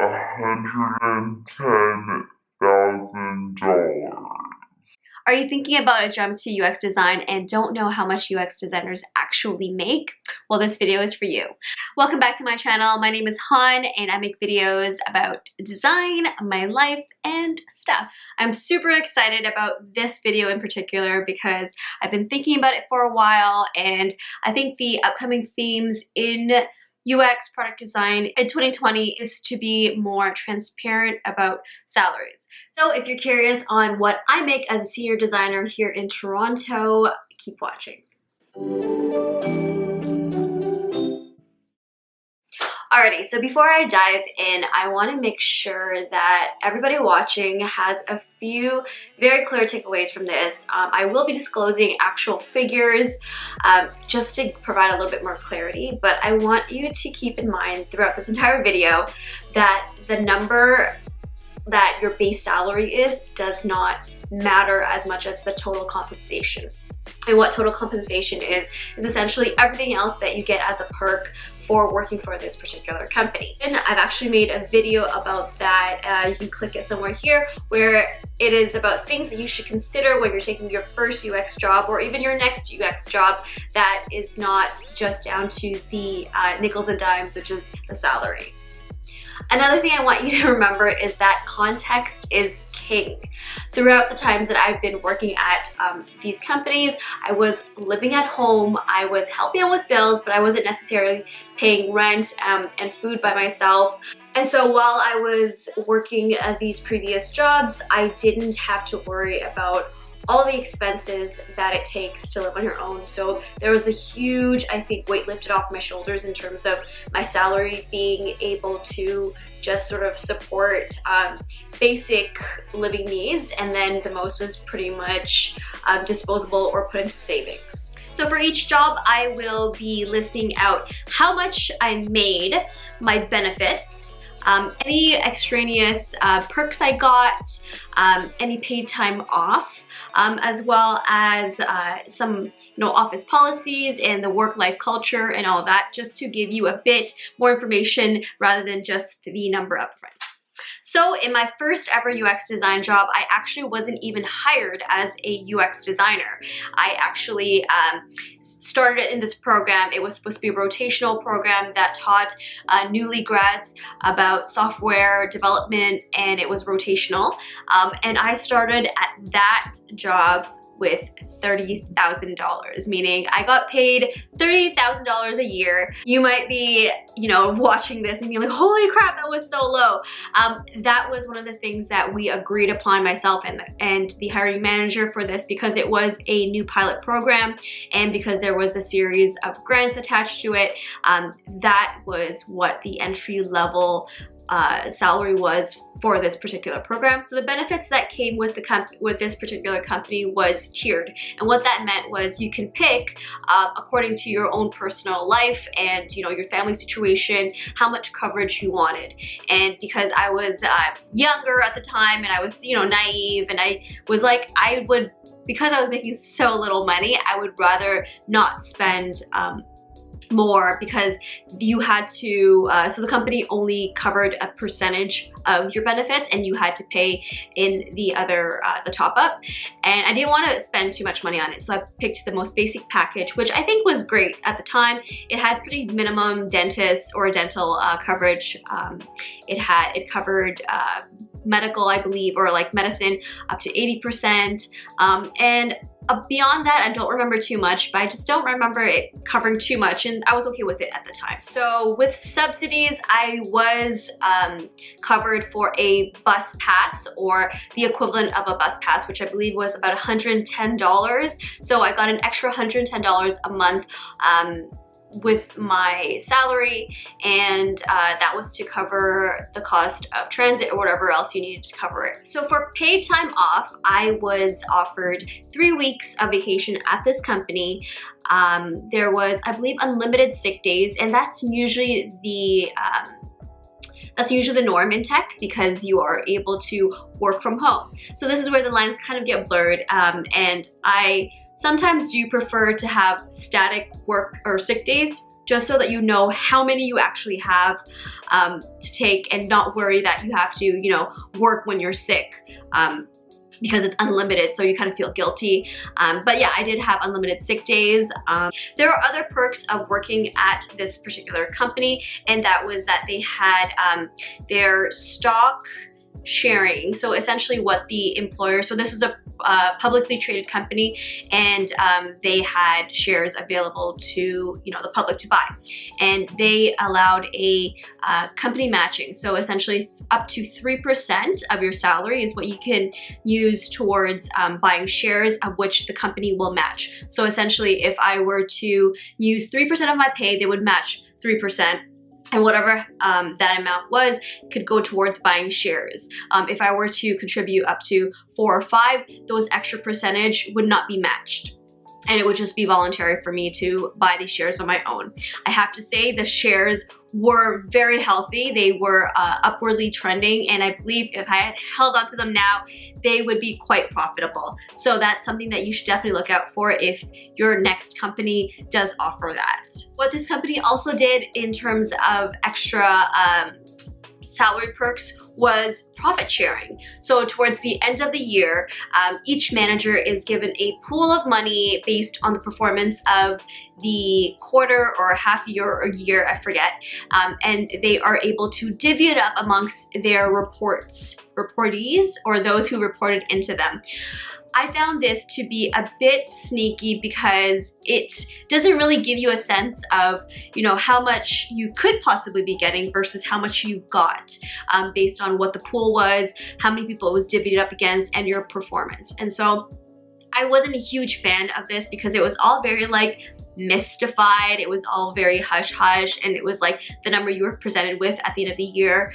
$110,000. Are you thinking about a jump to UX design and don't know how much UX designers actually make? Well, this video is for you. Welcome back to my channel. My name is Han and I make videos about design, my life, and stuff. I'm super excited about this video in particular because I've been thinking about it for a while, and I think the upcoming themes in UX product design in 2020 is to be more transparent about salaries. So if you're curious on what I make as a senior designer here in Toronto, keep watching. Alrighty, so before I dive in, I want to make sure that everybody watching has a few very clear takeaways from this. I will be disclosing actual figures just to provide a little bit more clarity, but I want you to keep in mind throughout this entire video that the number that your base salary is does not matter as much as the total compensation. And what total compensation is essentially everything else that you get as a perk for working for this particular company. And I've actually made a video about that. You can click it somewhere here, where it is about things that you should consider when you're taking your first UX job or even your next UX job that is not just down to the nickels and dimes, which is the salary. Another thing I want you to remember is that context is king. Throughout the times that I've been working at these companies, I was living at home, I was helping out with bills, but I wasn't necessarily paying rent and food by myself. And so while I was working at these previous jobs, I didn't have to worry about all the expenses that it takes to live on your own. So there was a huge, I think, weight lifted off my shoulders in terms of my salary being able to just sort of support basic living needs, and then the most was pretty much disposable or put into savings. So for each job, I will be listing out how much I made, my benefits, any extraneous perks I got, any paid time off, as well as some office policies and the work-life culture and all that, just to give you a bit more information rather than just the number up front. So in my first ever UX design job, I actually wasn't even hired as a UX designer. I actually started in this program. It was supposed to be a rotational program that taught newly grads about software development, and it was rotational. And I started at that job with $30,000, meaning I got paid $30,000 a year. You might be, watching this and be like, holy crap, that was so low. That was one of the things that we agreed upon, myself and the hiring manager for this, because it was a new pilot program and because there was a series of grants attached to it. That was what the entry level salary was for this particular program. So the benefits that came with this particular company was tiered, and what that meant was you can pick according to your own personal life and your family situation how much coverage you wanted. And because I was younger at the time and I was naive, and I was like, because I was making so little money, I would rather not spend more, because you had to, so the company only covered a percentage of your benefits and you had to pay in the other, the top up. And I didn't want to spend too much money on it. So I picked the most basic package, which I think was great at the time. It had pretty minimum dentist or dental coverage. It covered medical, I believe, or like medicine up to 80%. And beyond that, I don't remember too much, but I just don't remember it covering too much, and I was okay with it at the time. So with subsidies, I was covered for a bus pass, or the equivalent of a bus pass, which I believe was about $110. So I got an extra $110 a month with my salary, and that was to cover the cost of transit or whatever else you needed to cover it. So for paid time off, I was offered 3 weeks of vacation at this company. There was, I believe, unlimited sick days, and that's usually the norm in tech, because you are able to work from home. So this is where the lines kind of get blurred, and I sometimes do prefer to have static work or sick days just so that you know how many you actually have to take, and not worry that you have to, you know, work when you're sick. Because it's unlimited, so you kind of feel guilty. But yeah, I did have unlimited sick days. There are other perks of working at this particular company, and that was that they had their stock sharing. So essentially what the employer, so this was a publicly traded company, and they had shares available to, you know, the public to buy, and they allowed a company matching. So essentially up to 3% of your salary is what you can use towards buying shares, of which the company will match. So essentially if I were to use 3% of my pay, they would match 3%. And whatever that amount was could go towards buying shares. If I were to contribute up to 4 or 5, those extra percentage would not be matched. And it would just be voluntary for me to buy these shares on my own. I have to say the shares were very healthy. They were upwardly trending, and I believe if I had held onto them now, they would be quite profitable. So that's something that you should definitely look out for if your next company does offer that. What this company also did in terms of extra salary perks was profit sharing. So towards the end of the year, each manager is given a pool of money based on the performance of the quarter or half year or year, I forget, and they are able to divvy it up amongst their reportees, or those who reported into them. I found this to be a bit sneaky because it doesn't really give you a sense of, you know, how much you could possibly be getting versus how much you got, based on what the pool was, how many people it was divvied up against, and your performance. And so I wasn't a huge fan of this because it was all very like mystified. It was all very hush hush, and it was like the number you were presented with at the end of the year.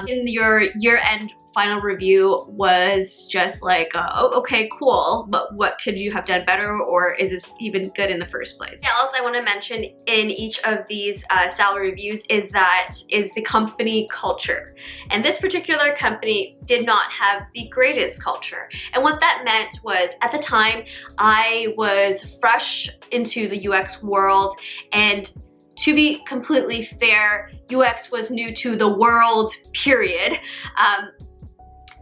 In your year-end final review was just like, oh, okay, cool, but what could you have done better, or is this even good in the first place? Yeah, else I want to mention in each of these salary reviews is the company culture. And this particular company did not have the greatest culture. And what that meant was, at the time, I was fresh into the UX world, and to be completely fair, UX was new to the world, period.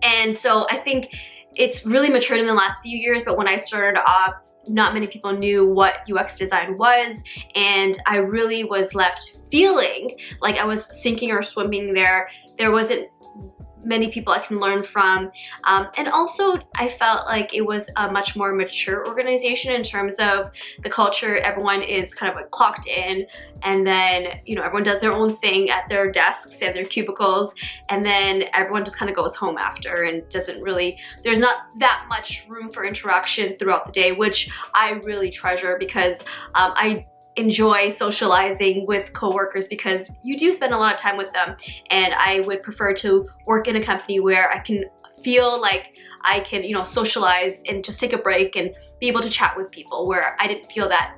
And so I think it's really matured in the last few years, but when I started off, not many people knew what UX design was, and I really was left feeling like I was sinking or swimming there. There wasn't many people I can learn from, and also I felt like it was a much more mature organization in terms of the culture. Everyone is kind of like clocked in, and then, you know, everyone does their own thing at their desks and their cubicles, and then everyone just kind of goes home after, and doesn't really, there's not that much room for interaction throughout the day, which I really treasure, because I enjoy socializing with coworkers, because you do spend a lot of time with them, and I would prefer to work in a company where I can feel like I can, you know, socialize and just take a break and be able to chat with people, where I didn't feel that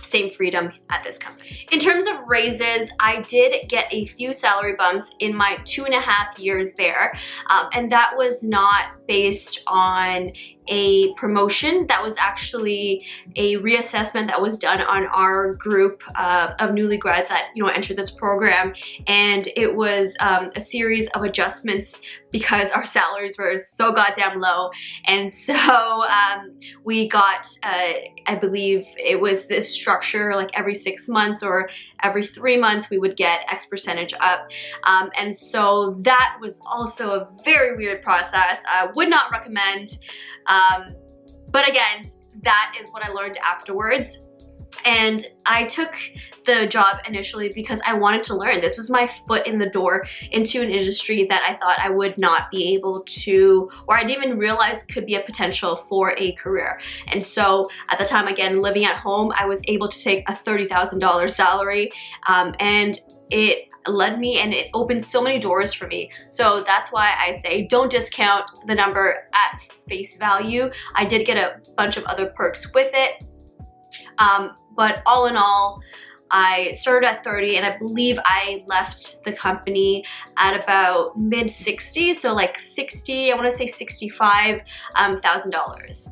same freedom at this company. In terms of raises, I did get a few salary bumps in my 2.5 years there, and that was not based on a promotion. That was actually a reassessment that was done on our group of newly grads that, you know, entered this program, and it was a series of adjustments because our salaries were so goddamn low. And so we got, I believe it was this structure, like every 6 months or every 3 months we would get X percentage up, and so that was also a very weird process. I would not recommend. But again, that is what I learned afterwards. And I took the job initially because I wanted to learn. This was my foot in the door into an industry that I thought I would not be able to, or I didn't even realize could be a potential for a career. And so at the time, again, living at home, I was able to take a $30,000 salary, and it led me, and it opened so many doors for me. So that's why I say don't discount the number at face value. I did get a bunch of other perks with it. But all in all, I started at 30, and I believe I left the company at about mid-60s, so like 60, I want to say $65,000.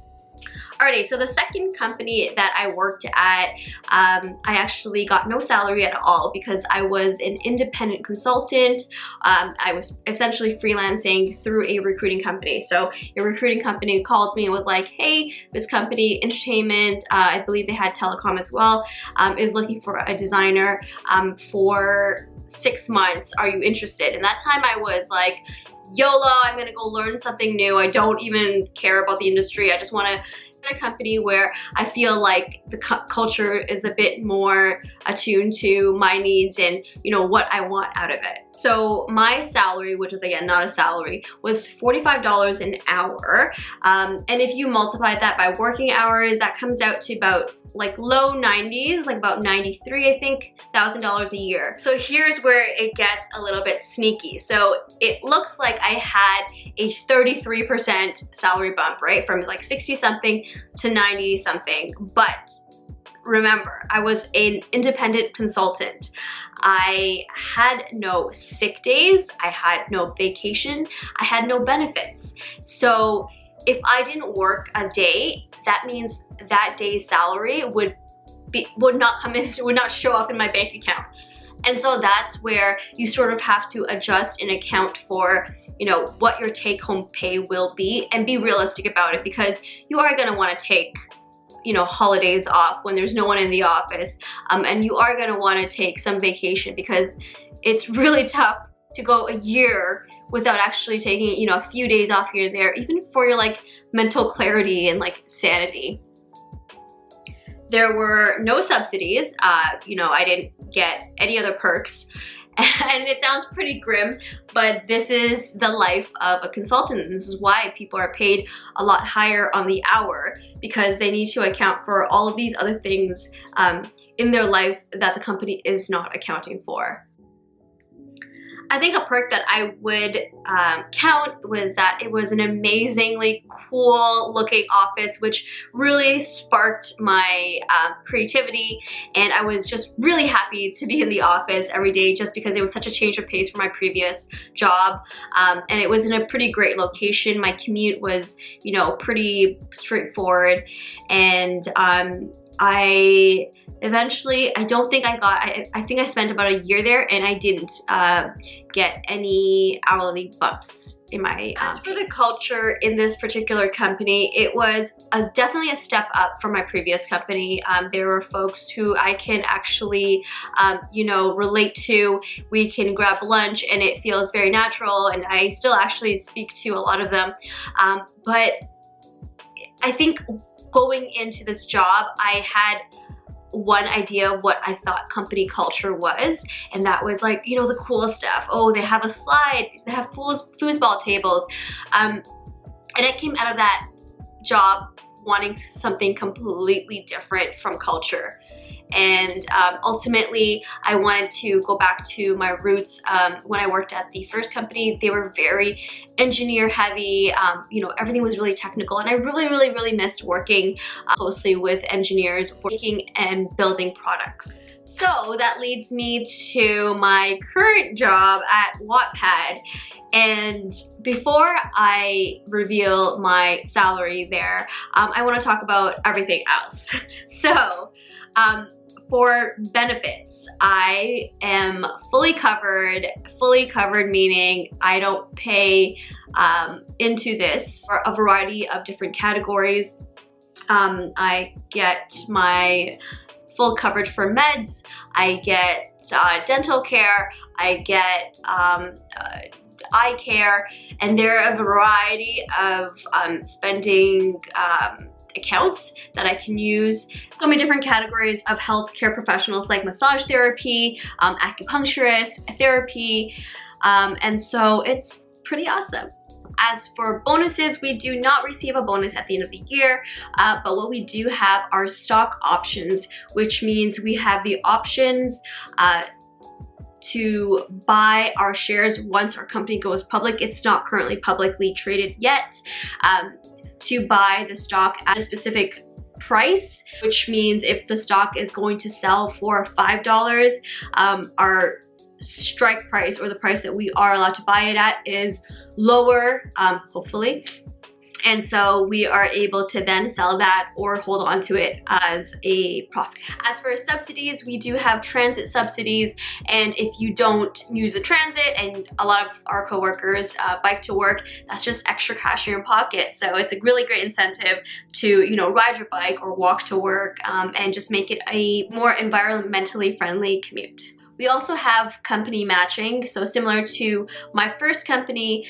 Alrighty, so the second company that I worked at, I actually got no salary at all because I was an independent consultant. I was essentially freelancing through a recruiting company. So a recruiting company called me and was like, hey, this company, entertainment, I believe they had telecom as well, is looking for a designer for 6 months. Are you interested? And that time I was like, YOLO, I'm gonna go learn something new. I don't even care about the industry. I just wanna a company where I feel like the culture is a bit more attuned to my needs and, you know, what I want out of it. So my salary, which is again not a salary, was $45 an hour. And if you multiply that by working hours, that comes out to about like low 90s, like about 93, I think, $1,000 a year. So here's where it gets a little bit sneaky. So it looks like I had a 33% salary bump, right? From like 60 something to 90 something. But remember, I was an independent consultant. I had no sick days, I had no vacation, I had no benefits. So if I didn't work a day, that means that day's salary would not show up in my bank account. And so that's where you sort of have to adjust and account for, you know, what your take-home pay will be and be realistic about it, because you are gonna wanna take, you know, holidays off when there's no one in the office, and you are gonna wanna take some vacation because it's really tough to go a year without actually taking, you know, a few days off here and there, even for your like mental clarity and like sanity. There were no subsidies, you know, I didn't get any other perks. And it sounds pretty grim, but this is the life of a consultant. And this is why people are paid a lot higher on the hour, because they need to account for all of these other things in their lives that the company is not accounting for. I think a perk that I would count was that it was an amazingly cool looking office, which really sparked my creativity, and I was just really happy to be in the office every day just because it was such a change of pace from my previous job, and it was in a pretty great location. My commute was, you know, pretty straightforward, and I don't think I think I spent about a year there, and I didn't get any hourly bumps in my As for the culture in this particular company, it was definitely a step up from my previous company. There were folks who I can actually, you know, relate to. We can grab lunch and it feels very natural, and I still actually speak to a lot of them. But I think going into this job, I had one idea of what I thought company culture was, and that was like, you know, the cool stuff. Oh, they have a slide, they have foosball tables, and I came out of that job wanting something completely different from culture. And ultimately, I wanted to go back to my roots. When I worked at the first company, they were very engineer heavy. You know, everything was really technical, and I really missed working closely with engineers, making and building products. So that leads me to my current job at Wattpad. And before I reveal my salary there, I want to talk about everything else. So, for benefits, I am fully covered meaning I don't pay into this for a variety of different categories. I get my full coverage for meds, I get dental care, I get eye care, and there are a variety of spending accounts that I can use. So many different categories of healthcare professionals like massage therapy, acupuncturist, therapy, and so it's pretty awesome. As for bonuses, we do not receive a bonus at the end of the year, but what we do have are stock options, which means we have the options to buy our shares once our company goes public. It's not currently publicly traded yet. To buy the stock at a specific price, which means if the stock is going to sell for $5, our strike price, or the price that we are allowed to buy it at, is lower, hopefully. And so we are able to then sell that or hold on to it as a profit. As for subsidies, we do have transit subsidies, and if you don't use the transit, and a lot of our coworkers bike to work, that's just extra cash in your pocket. So it's a really great incentive to, you know, ride your bike or walk to work, and just make it a more environmentally friendly commute. We also have company matching. So similar to my first company,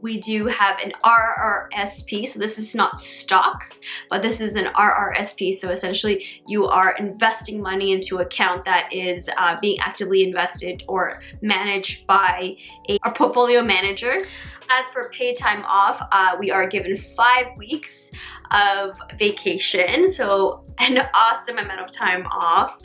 we do have an RRSP. So this is not stocks, but this is an RRSP. So essentially you are investing money into an account that is being actively invested or managed by a portfolio manager. As for paid time off, we are given 5 weeks of vacation, so an awesome amount of time off,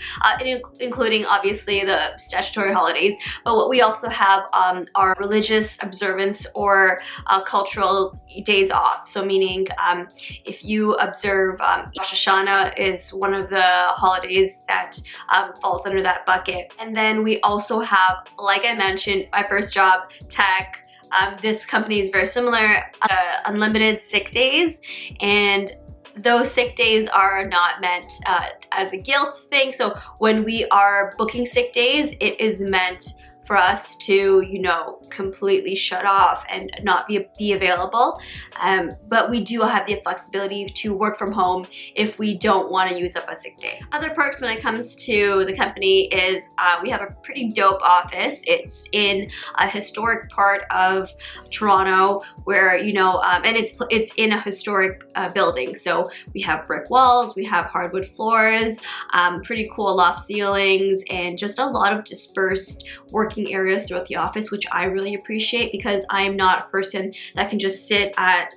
including obviously the statutory holidays. But what we also have are religious observance or cultural days off. So meaning if you observe Rosh Hashanah is one of the holidays that falls under that bucket. And then we also have, like I mentioned, my first job, tech. This company is very similar, unlimited sick days, and those sick days are not meant as a guilt thing. So when we are booking sick days, it is meant for us to, you know, completely shut off and not be available. But we do have the flexibility to work from home if we don't want to use up a sick day. Other perks when it comes to the company is we have a pretty dope office. It's in a historic part of Toronto where, you know, and it's in a historic building. So we have brick walls, we have hardwood floors, pretty cool loft ceilings, and just a lot of dispersed working areas throughout the office, which I really appreciate because I'm not a person that can just sit at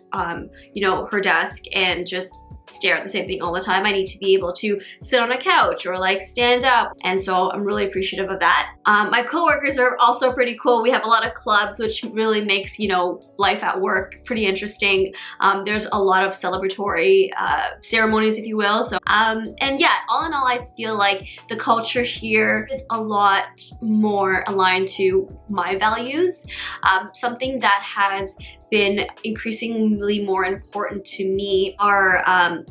you know, her desk and just stare at the same thing all the time. I need to be able to sit on a couch or like stand up, and so I'm really appreciative of that. My coworkers are also pretty cool. We have a lot of clubs, which really makes, you know, life at work pretty interesting. There's a lot of celebratory ceremonies, if you will. So and yeah, all in all, I feel like the culture here is a lot more aligned to my values. Something that has been increasingly more important to me are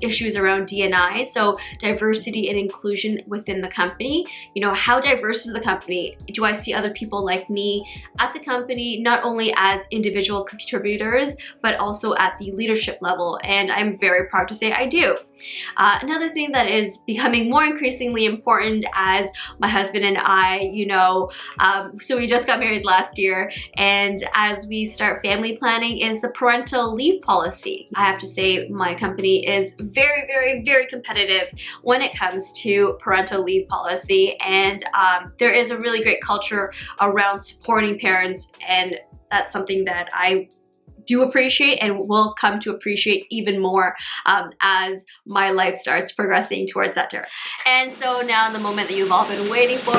issues around D&I, so diversity and inclusion within the company. You know, how diverse is the company? Do I see other people like me at the company, not only as individual contributors, but also at the leadership level? And I'm very proud to say I do. Another thing that is becoming more increasingly important as my husband and I, you know, so we just got married last year, and as we start family planning, is the parental leave policy. I have to say my company is very, very, very competitive when it comes to parental leave policy, and there is a really great culture around supporting parents, and that's something that I do appreciate and will come to appreciate even more as my life starts progressing towards that direction. And so now the moment that you've all been waiting for,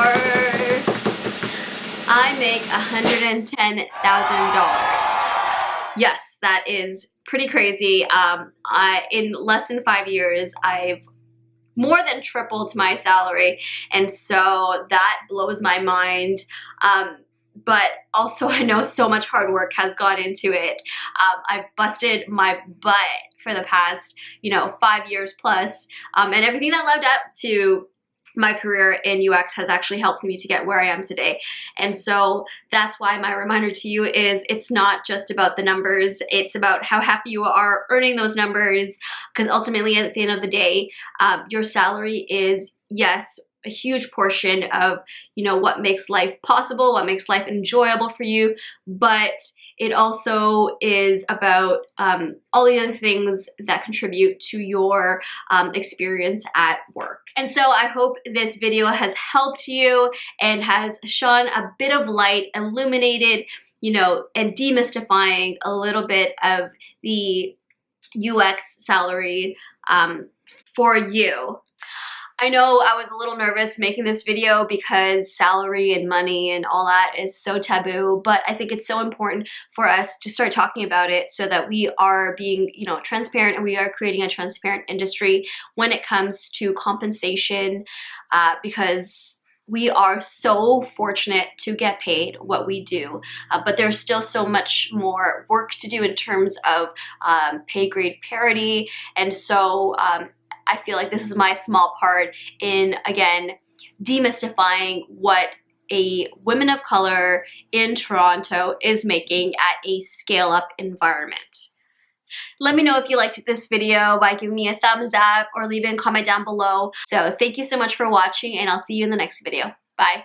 I make $110,000. Yes, that is pretty crazy. In less than 5 years, I've more than tripled my salary, and so that blows my mind. But also I know so much hard work has gone into it. I've busted my butt for the past, you know, 5 years plus, and everything that led up to my career in UX has actually helped me to get where I am today. And so that's why my reminder to you is it's not just about the numbers, it's about how happy you are earning those numbers, because ultimately at the end of the day, your salary is, yes, a huge portion of, you know, what makes life possible, what makes life enjoyable for you, but it also is about all the other things that contribute to your experience at work. And so I hope this video has helped you and has shone a bit of light, illuminated, you know, and demystifying a little bit of the UX salary for you. I know I was a little nervous making this video because salary and money and all that is so taboo, but I think it's so important for us to start talking about it so that we are being, you know, transparent, and we are creating a transparent industry when it comes to compensation, because We are so fortunate to get paid what we do, but there's still so much more work to do in terms of pay grade parity. And so I feel like this is my small part in, again, demystifying what a woman of color in Toronto is making at a scale-up environment. Let me know if you liked this video by giving me a thumbs up or leaving a comment down below. So thank you so much for watching, and I'll see you in the next video. Bye.